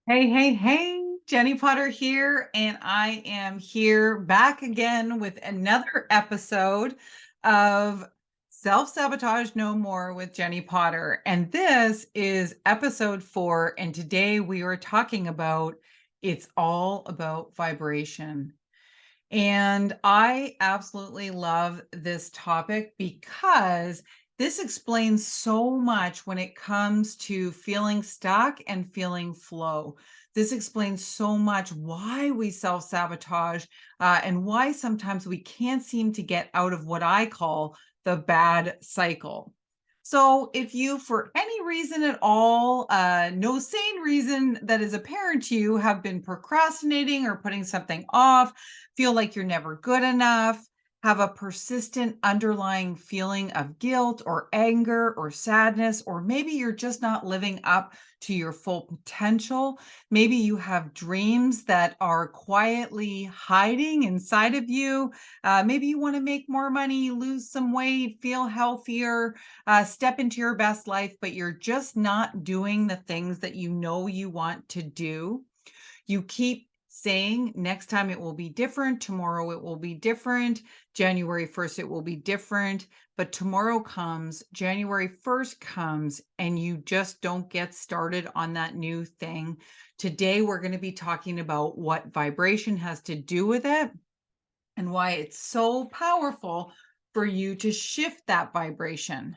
Hey, hey, hey, Jennie Potter here, and I am here back again with another episode of Self-Sabotage No More with Jennie Potter. And this is episode 4, and today we are talking about it's all about vibration. And I absolutely love this topic because this explains so much when it comes to feeling stuck and feeling flow. This explains so much why we self sabotage and why sometimes we can't seem to get out of what I call the bad cycle. So, if you, for any reason at all, no sane reason that is apparent to you, have been procrastinating or putting something off, feel like you're never good enough, have a persistent underlying feeling of guilt or anger or sadness, or maybe you're just not living up to your full potential. Maybe you have dreams that are quietly hiding inside of you. Maybe you want to make more money, lose some weight, feel healthier, step into your best life, but you're just not doing the things that you know you want to do. You keep saying next time it will be different, tomorrow it will be different, January 1st it will be different, but tomorrow comes, January 1st comes, and you just don't get started on that new thing. Today we're going to be talking about what vibration has to do with it and why it's so powerful for you to shift that vibration.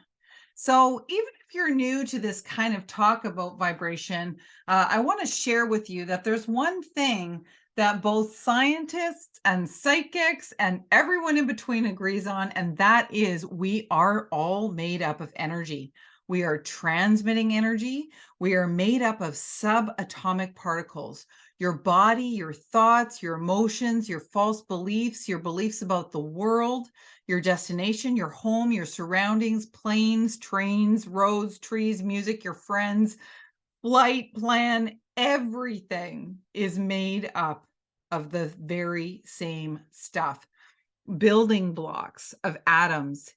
So, even if you're new to this kind of talk about vibration, I want to share with you that there's one thing that both scientists and psychics and everyone in between agrees on, and that is we are all made up of energy. We are transmitting energy. We are made up of subatomic particles. Your body, your thoughts, your emotions, your false beliefs, your beliefs about the world, your destination, your home, your surroundings, planes, trains, roads, trees, music, your friends, flight plan, everything is made up of the very same stuff. Building blocks of atoms,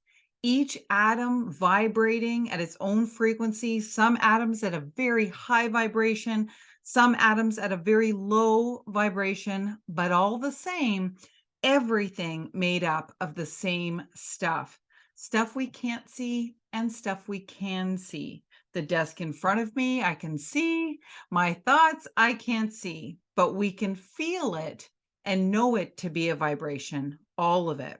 each atom vibrating at its own frequency, some atoms at a very high vibration, some atoms at a very low vibration, but all the same, everything made up of the same stuff. Stuff we can't see and stuff we can see. The desk in front of me, I can see. My thoughts, I can't see, but we can feel it and know it to be a vibration, all of it.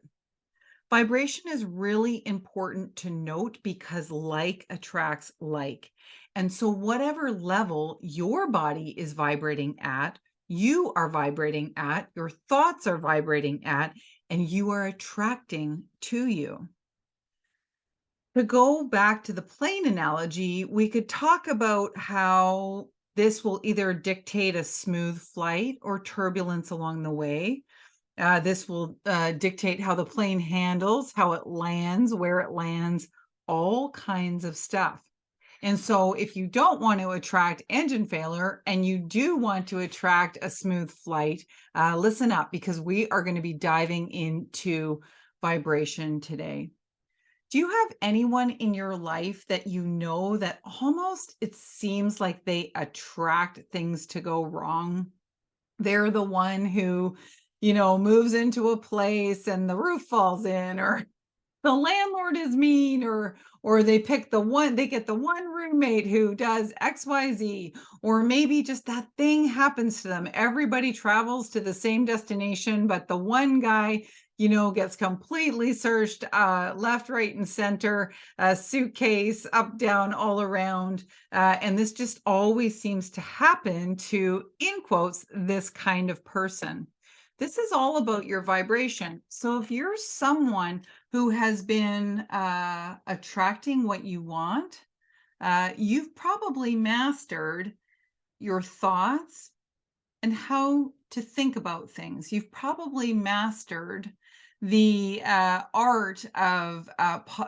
Vibration is really important to note because like attracts like. And so, whatever level your body is vibrating at, you are vibrating at, your thoughts are vibrating at, and you are attracting to you. To go back to the plane analogy, we could talk about how this will either dictate a smooth flight or turbulence along the way. This will dictate how the plane handles, how it lands, where it lands, all kinds of stuff. And so, if you don't want to attract engine failure and you do want to attract a smooth flight, listen up because we are going to be diving into vibration today. Do you have anyone in your life that you know that almost it seems like they attract things to go wrong? They're the one who, moves into a place and the roof falls in, or the landlord is mean, or they get the one roommate who does XYZ, or maybe just that thing happens to them. Everybody travels to the same destination, but the one guy, gets completely searched, left, right, and center, suitcase up, down, all around. And this just always seems to happen to, in quotes, this kind of person. This is all about your vibration. So if you're someone who has been attracting what you want, you've probably mastered your thoughts and how to think about things. You've probably mastered the art of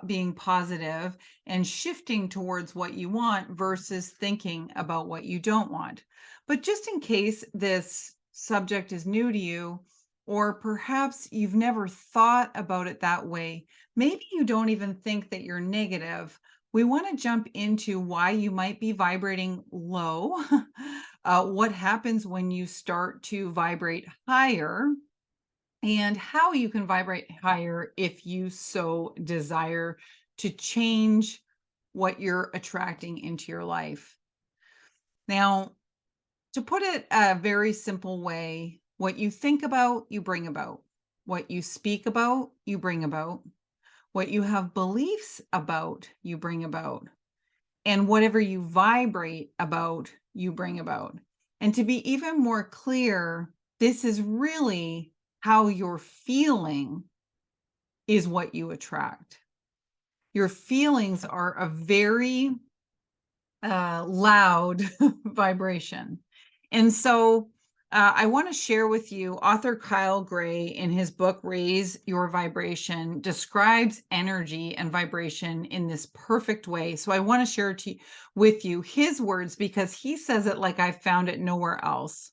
being positive and shifting towards what you want versus thinking about what you don't want. But just in case this subject is new to you, or perhaps you've never thought about it that way, maybe you don't even think that you're negative. We want to jump into why you might be vibrating low, what happens when you start to vibrate higher, and how you can vibrate higher if you so desire to change what you're attracting into your life. Now, to put it a very simple way, what you think about, you bring about. What you speak about, you bring about. What you have beliefs about, you bring about. And whatever you vibrate about, you bring about. And to be even more clear, this is really how you're feeling is what you attract. Your feelings are a very loud vibration. And so I want to share with you, author Kyle Gray, in his book, Raise Your Vibration, describes energy and vibration in this perfect way. So I want to share with you his words because he says it like I found it nowhere else.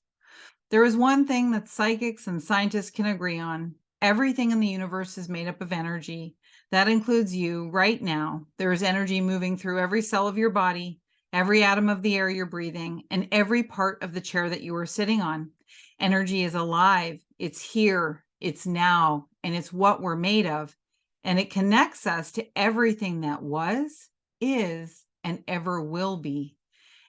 There is one thing that psychics and scientists can agree on. Everything in the universe is made up of energy. That includes you right now. There is energy moving through every cell of your body, every atom of the air you're breathing, and every part of the chair that you are sitting on. Energy is alive. It's here. It's now. And it's what we're made of. And it connects us to everything that was, is, and ever will be.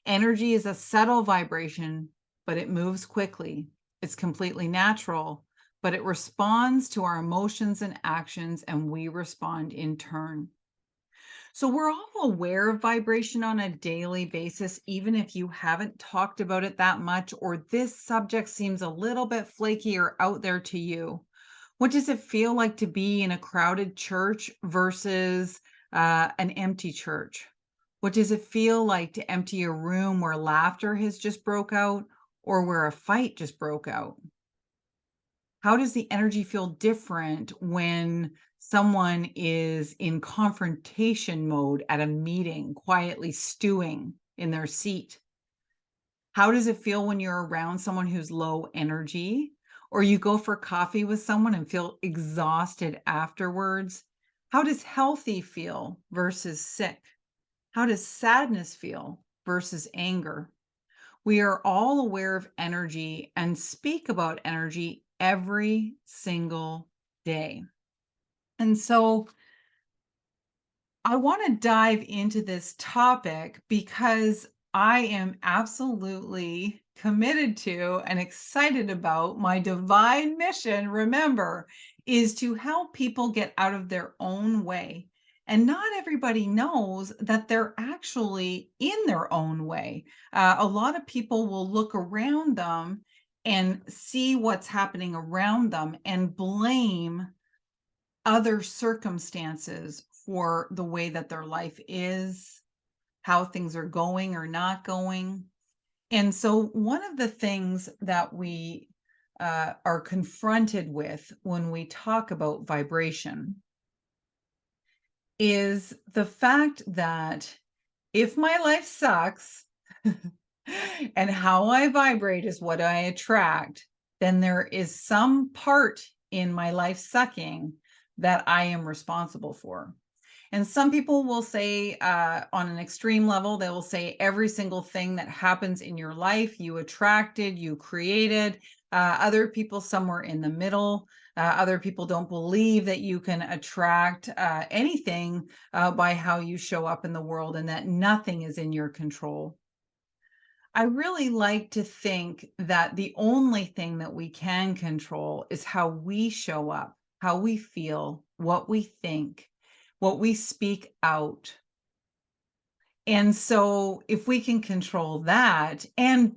Energy is a subtle vibration, but it moves quickly. It's completely natural, but it responds to our emotions and actions, and we respond in turn. So we're all aware of vibration on a daily basis, even if you haven't talked about it that much, or this subject seems a little bit flaky or out there to you. What does it feel like to be in a crowded church versus an empty church? What does it feel like to empty a room where laughter has just broke out or where a fight just broke out? How does the energy feel different when someone is in confrontation mode at a meeting, quietly stewing in their seat? How does it feel when you're around someone who's low energy, or you go for coffee with someone and feel exhausted afterwards? How does healthy feel versus sick? How does sadness feel versus anger? We are all aware of energy and speak about energy every single day. And so I want to dive into this topic because I am absolutely committed to and excited about my divine mission. Remember, is to help people get out of their own way. And not everybody knows that they're actually in their own way. A lot of people will look around them and see what's happening around them and blame other circumstances for the way that their life is, how things are going or not going. And so, one of the things that we are confronted with when we talk about vibration is the fact that if my life sucks and how I vibrate is what I attract, then there is some part in my life sucking that I am responsible for. And some people will say, on an extreme level, they will say every single thing that happens in your life, you attracted, you created. Other people, somewhere in the middle. Other people don't believe that you can attract anything by how you show up in the world and that nothing is in your control. I really like to think that the only thing that we can control is how we show up, how we feel, what we think, what we speak out. And so if we can control that, and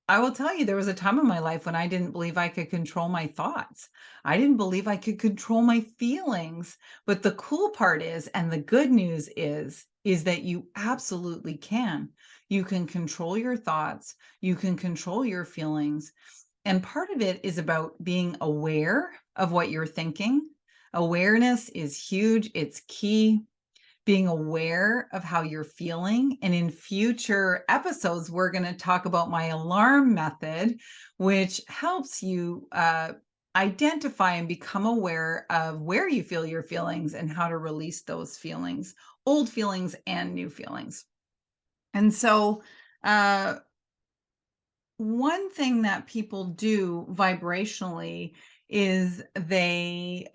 I will tell you, there was a time in my life when I didn't believe I could control my thoughts. I didn't believe I could control my feelings. But the cool part is, and the good news is that you absolutely can. You can control your thoughts. You can control your feelings. And part of it is about being aware of what you're thinking. Awareness is huge. It's key, being aware of how you're feeling. And in future episodes, we're going to talk about my alarm method, which helps you identify and become aware of where you feel your feelings and how to release those feelings, old feelings and new feelings. And so, one thing that people do vibrationally is they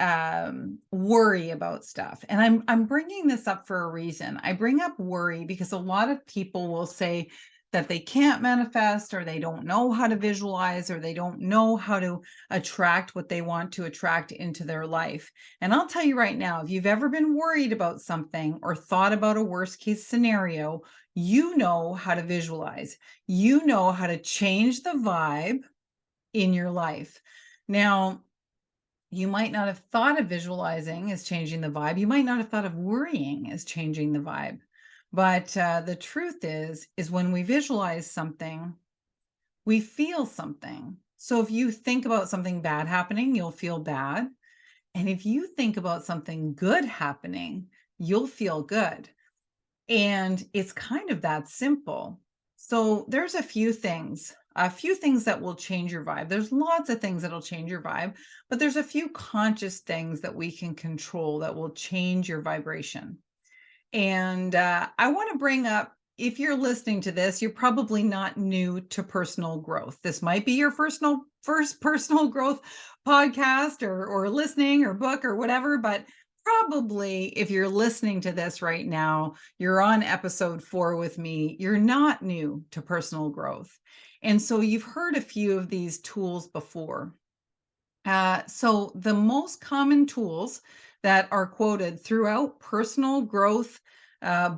worry about stuff. And I'm bringing this up for a reason. I bring up worry because a lot of people will say that they can't manifest, or they don't know how to visualize, or they don't know how to attract what they want to attract into their life. And I'll tell you right now, if you've ever been worried about something or thought about a worst case scenario, you know how to visualize. You know how to change the vibe in your life. Now, you might not have thought of visualizing as changing the vibe. You might not have thought of worrying as changing the vibe. But the truth is when we visualize something, we feel something. So if you think about something bad happening, you'll feel bad. And if you think about something good happening, you'll feel good. And it's kind of that simple. So there's a few things that will change your vibe. There's lots of things that'll change your vibe, but there's a few conscious things that we can control that will change your vibration. And I want to bring up, if you're listening to this, you're probably not new to personal growth. This might be your first personal growth podcast or listening or book or whatever, but probably if you're listening to this right now, you're on episode 4 with me, you're not new to personal growth. And so you've heard a few of these tools before. So the most common tools that are quoted throughout personal growth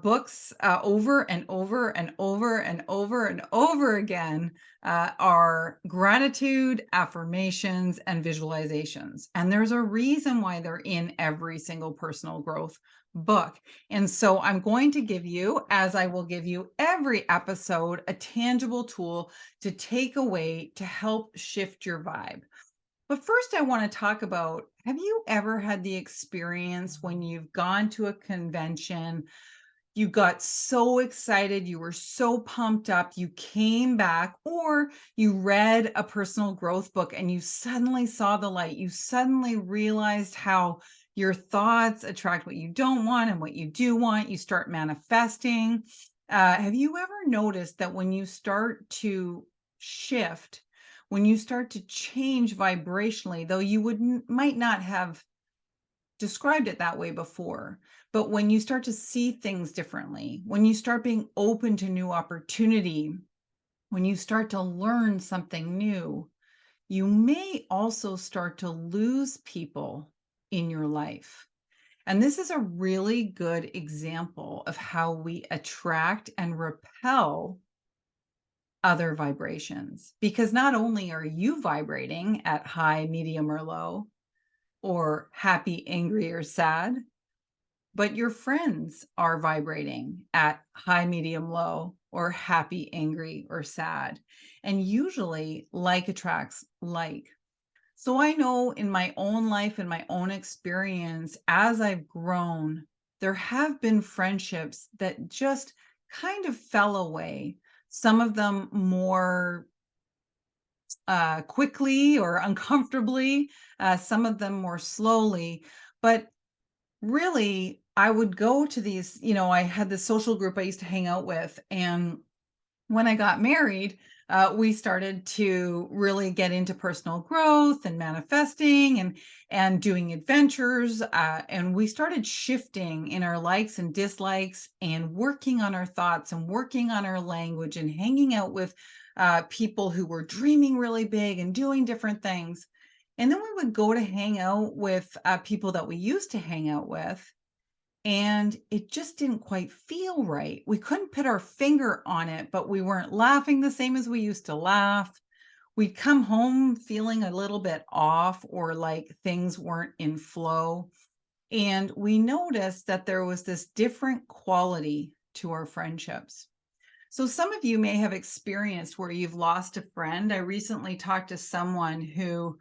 books over and over and over and over and over again are gratitude, affirmations, and visualizations. And there's a reason why they're in every single personal growth book. And so I'm going to give you, as I will give you every episode, a tangible tool to take away to help shift your vibe. But first, I want to talk about, have you ever had the experience when you've gone to a convention, you got so excited, you were so pumped up, you came back, or you read a personal growth book and you suddenly saw the light, you suddenly realized how your thoughts attract what you don't want and what you do want, you start manifesting. Have you ever noticed that when you start to shift, when you start to change vibrationally, though you might not have described it that way before, but when you start to see things differently, when you start being open to new opportunity, when you start to learn something new, you may also start to lose people in your life. And this is a really good example of how we attract and repel other vibrations, because not only are you vibrating at high, medium, or low, or happy, angry, or sad, but your friends are vibrating at high, medium, low, or happy, angry, or sad. And usually like attracts like. So I know in my own life and my own experience, as I've grown, there have been friendships that just kind of fell away. Some of them more quickly or uncomfortably, some of them more slowly. But really, I would go to these, I had this social group I used to hang out with. And when I got married, we started to really get into personal growth and manifesting and doing adventures. And we started shifting in our likes and dislikes and working on our thoughts and working on our language and hanging out with people who were dreaming really big and doing different things. And then we would go to hang out with people that we used to hang out with, and it just didn't quite feel right. We couldn't put our finger on it, but we weren't laughing the same as we used to laugh. We'd come home feeling a little bit off, or like things weren't in flow. And we noticed that there was this different quality to our friendships. So some of you may have experienced where you've lost a friend. I recently talked to someone who,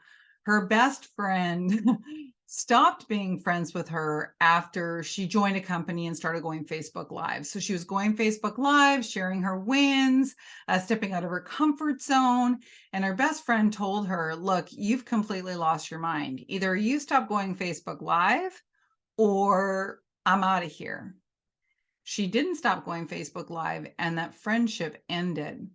her best friend stopped being friends with her after she joined a company and started going Facebook Live. So she was going Facebook Live, sharing her wins, stepping out of her comfort zone. And her best friend told her, look, you've completely lost your mind. Either you stop going Facebook Live or I'm out of here. She didn't stop going Facebook Live, and that friendship ended.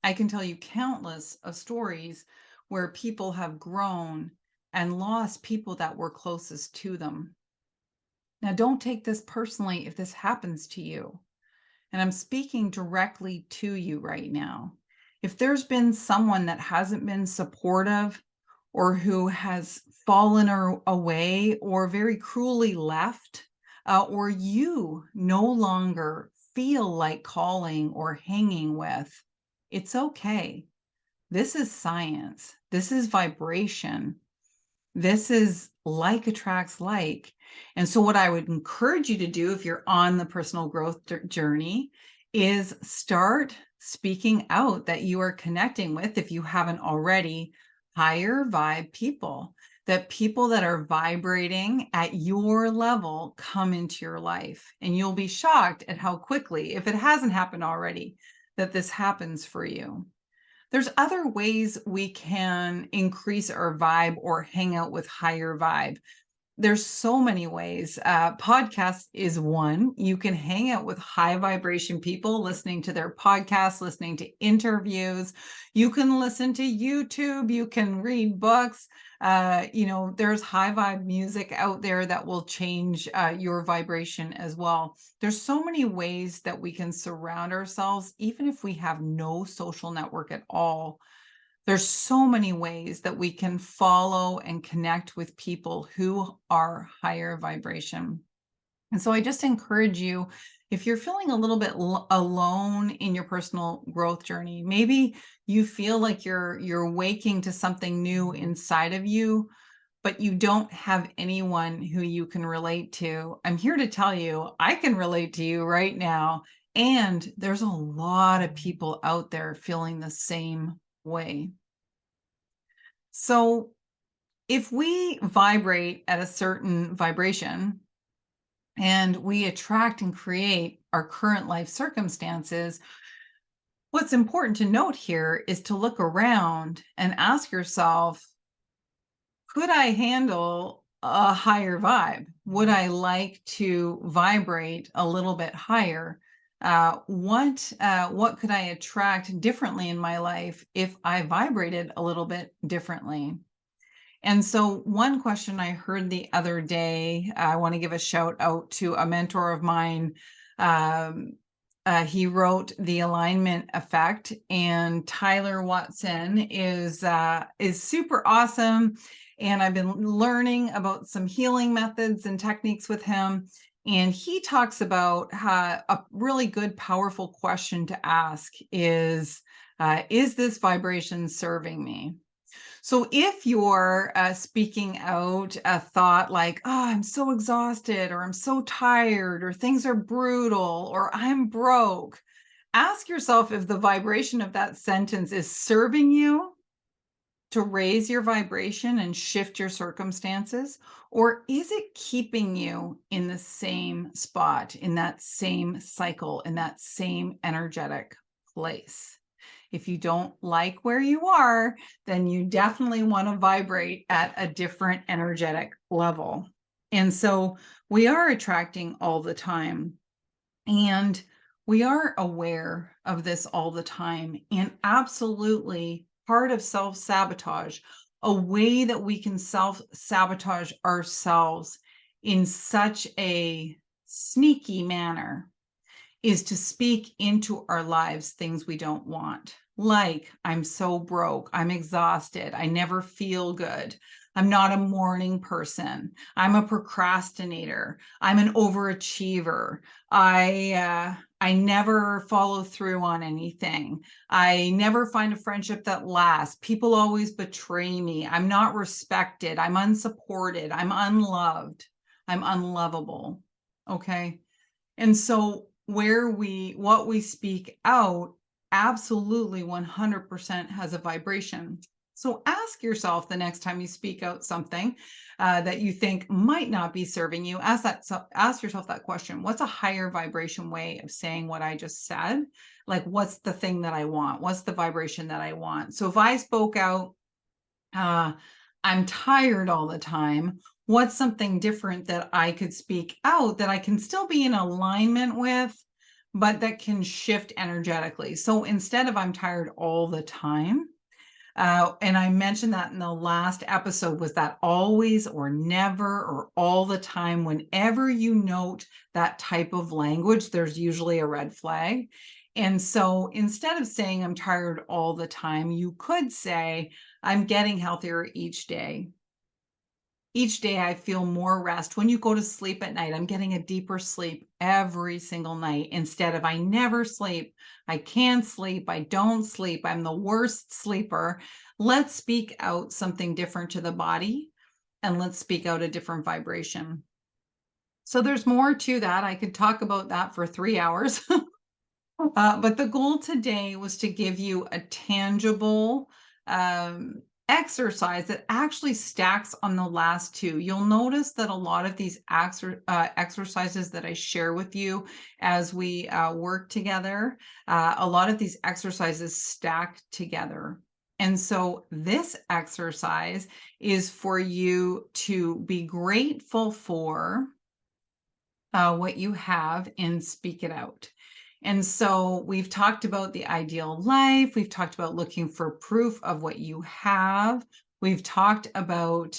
I can tell you countless of stories where people have grown and lost people that were closest to them. Now, don't take this personally if this happens to you. And I'm speaking directly to you right now. If there's been someone that hasn't been supportive or who has fallen away or very cruelly left, or you no longer feel like calling or hanging with, it's okay. This is science. This is vibration. This is like attracts like. And so, what I would encourage you to do if you're on the personal growth journey is start speaking out that you are connecting with, if you haven't already, higher vibe people, that people that are vibrating at your level come into your life. And you'll be shocked at how quickly, if it hasn't happened already, that this happens for you. There's other ways we can increase our vibe or hang out with higher vibe. There's so many ways. Podcast is one. You can hang out with high vibration people, listening to their podcasts, listening to interviews. You can listen to YouTube. You can read books. There's high vibe music out there that will change your vibration as well. There's so many ways that we can surround ourselves, even if we have no social network at all. There's so many ways that we can follow and connect with people who are higher vibration. And so I just encourage you, if you're feeling a little bit alone in your personal growth journey, maybe you feel like you're waking to something new inside of you, but you don't have anyone who you can relate to. I'm here to tell you, I can relate to you right now. And there's a lot of people out there feeling the same way. So if we vibrate at a certain vibration and we attract and create our current life circumstances, what's important to note here is to look around and ask yourself, could I handle a higher vibe? Would I like to vibrate a little bit higher? What could I attract differently in my life if I vibrated a little bit differently? And so, one question I heard the other day, I want to give a shout out to a mentor of mine. Um, he wrote The Alignment Effect, and Tyler Watson is super awesome. And I've been learning about some healing methods and techniques with him. And he talks about how a really good, powerful question to ask is this vibration serving me? So if you're speaking out a thought like, oh, I'm so exhausted, or I'm so tired, or things are brutal, or I'm broke, ask yourself if the vibration of that sentence is serving you to raise your vibration and shift your circumstances, or is it keeping you in the same spot, in that same cycle, in that same energetic place? If you don't like where you are, then you definitely want to vibrate at a different energetic level. And so we are attracting all the time. And we are aware of this all the time. And absolutely part of self-sabotage, a way that we can self-sabotage ourselves in such a sneaky manner, is to speak into our lives things we don't want. Like, I'm so broke, I'm exhausted, I never feel good, I'm not a morning person, I'm a procrastinator, I'm an overachiever, I never follow through on anything, I never find a friendship that lasts, people always betray me, I'm not respected, I'm unsupported, I'm unloved, I'm unlovable. Okay. And so what we speak out absolutely 100% has a vibration. So ask yourself the next time you speak out something that you think might not be serving you, ask yourself that question. What's a higher vibration way of saying what I just said? Like, what's the thing that I want? What's the vibration that I want? So if I spoke out, I'm tired all the time, what's something different that I could speak out that I can still be in alignment with, but that can shift energetically. So instead of I'm tired all the time, and I mentioned that in the last episode, was that always or never or all the time. Whenever you note that type of language, there's usually a red flag. And so instead of saying I'm tired all the time, you could say I'm getting healthier each day. Each day I feel more rest. When you go to sleep at night, I'm getting a deeper sleep every single night instead of I never sleep, I can't sleep, I don't sleep, I'm the worst sleeper. Let's speak out something different to the body, and let's speak out a different vibration. So there's more to that. I could talk about that for 3 hours. But the goal today was to give you a tangible exercise that actually stacks on the last two. You'll notice that a lot of these exercises that I share with you as we work together, a lot of these exercises stack together. And so this exercise is for you to be grateful for what you have and speak it out. And so we've talked about the ideal life. We've talked about looking for proof of what you have. We've talked about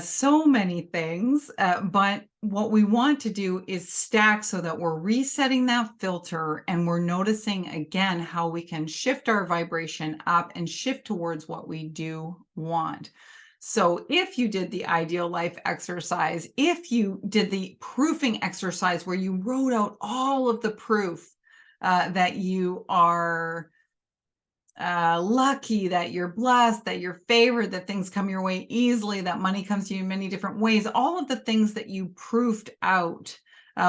so many things, but what we want to do is stack so that we're resetting that filter and we're noticing again how we can shift our vibration up and shift towards what we do want. So if you did the ideal life exercise, if you did the proofing exercise where you wrote out all of the proof that you are lucky, that you're blessed, that you're favored, that things come your way easily, that money comes to you in many different ways, all of the things that you proofed out,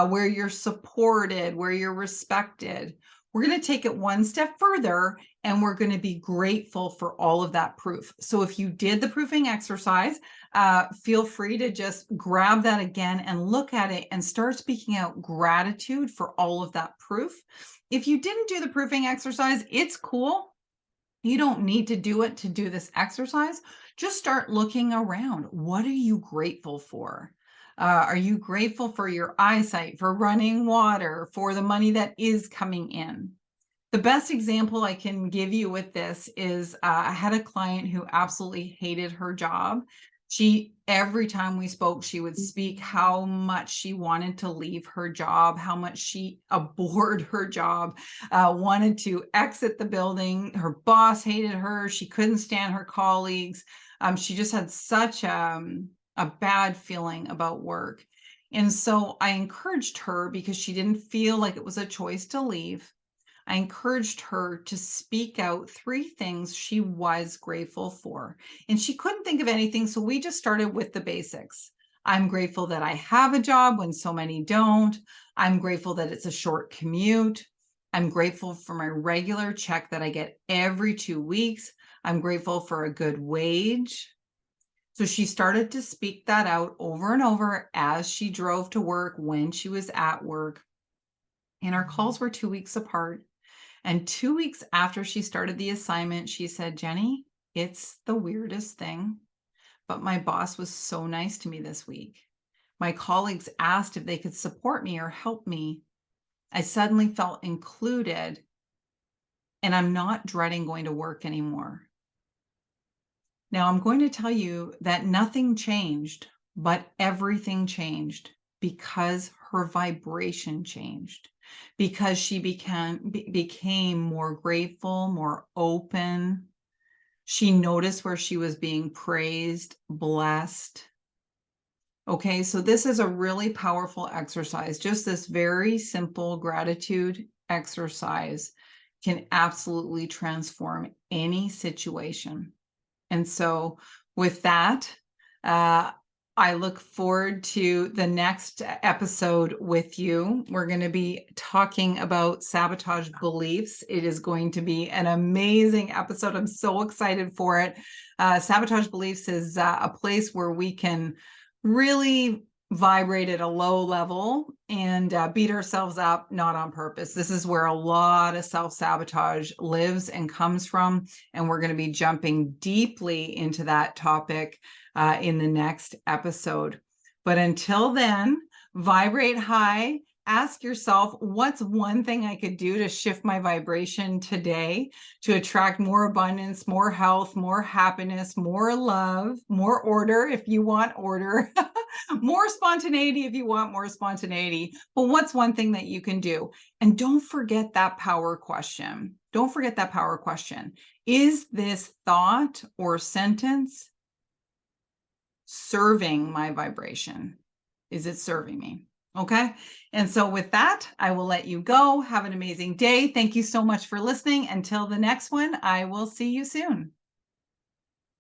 where you're supported, where you're respected. We're going to take it one step further and we're going to be grateful for all of that proof. So if you did the proofing exercise, feel free to just grab that again and look at it and start speaking out gratitude for all of that proof. If you didn't do the proofing exercise, it's cool. You don't need to do it to do this exercise. Just start looking around. What are you grateful for? Are you grateful for your eyesight, for running water, for the money that is coming in? The best example I can give you with this is I had a client who absolutely hated her job. Every time we spoke, she would speak how much she wanted to leave her job, how much she abhorred her job, wanted to exit the building. Her boss hated her. She couldn't stand her colleagues. She just had such a bad feeling about work. And so I encouraged her because she didn't feel like it was a choice to leave. I encouraged her to speak out 3 things she was grateful for. And she couldn't think of anything, so we just started with the basics. I'm grateful that I have a job when so many don't. I'm grateful that it's a short commute. I'm grateful for my regular check that I get every 2 weeks. I'm grateful for a good wage. So she started to speak that out over and over as she drove to work, when she was at work. And our calls were 2 weeks apart. And 2 weeks after she started the assignment, she said, Jennie, it's the weirdest thing, but my boss was so nice to me this week. My colleagues asked if they could support me or help me. I suddenly felt included, and I'm not dreading going to work anymore. Now, I'm going to tell you that nothing changed, but everything changed because her vibration changed, because she became more grateful, more open. She noticed where she was being praised, blessed. Okay, so this is a really powerful exercise. Just this very simple gratitude exercise can absolutely transform any situation. And so with that, I look forward to the next episode with you. We're going to be talking about sabotage beliefs. It is going to be an amazing episode. I'm so excited for it. Sabotage beliefs is a place where we can really vibrate at a low level and beat ourselves up, not on purpose. This is where a lot of self-sabotage lives and comes from, and we're going to be jumping deeply into that topic in the next episode. But until then, vibrate high, ask yourself, what's one thing I could do to shift my vibration today to attract more abundance, more health, more happiness, more love, more order if you want order, more spontaneity if you want more spontaneity. But what's one thing that you can do? And don't forget that power question. Don't forget that power question. Is this thought or sentence serving my vibration? Is it serving me? Okay. And so with that, I will let you go. Have an amazing day. Thank you so much for listening. Until the next one, I will see you soon.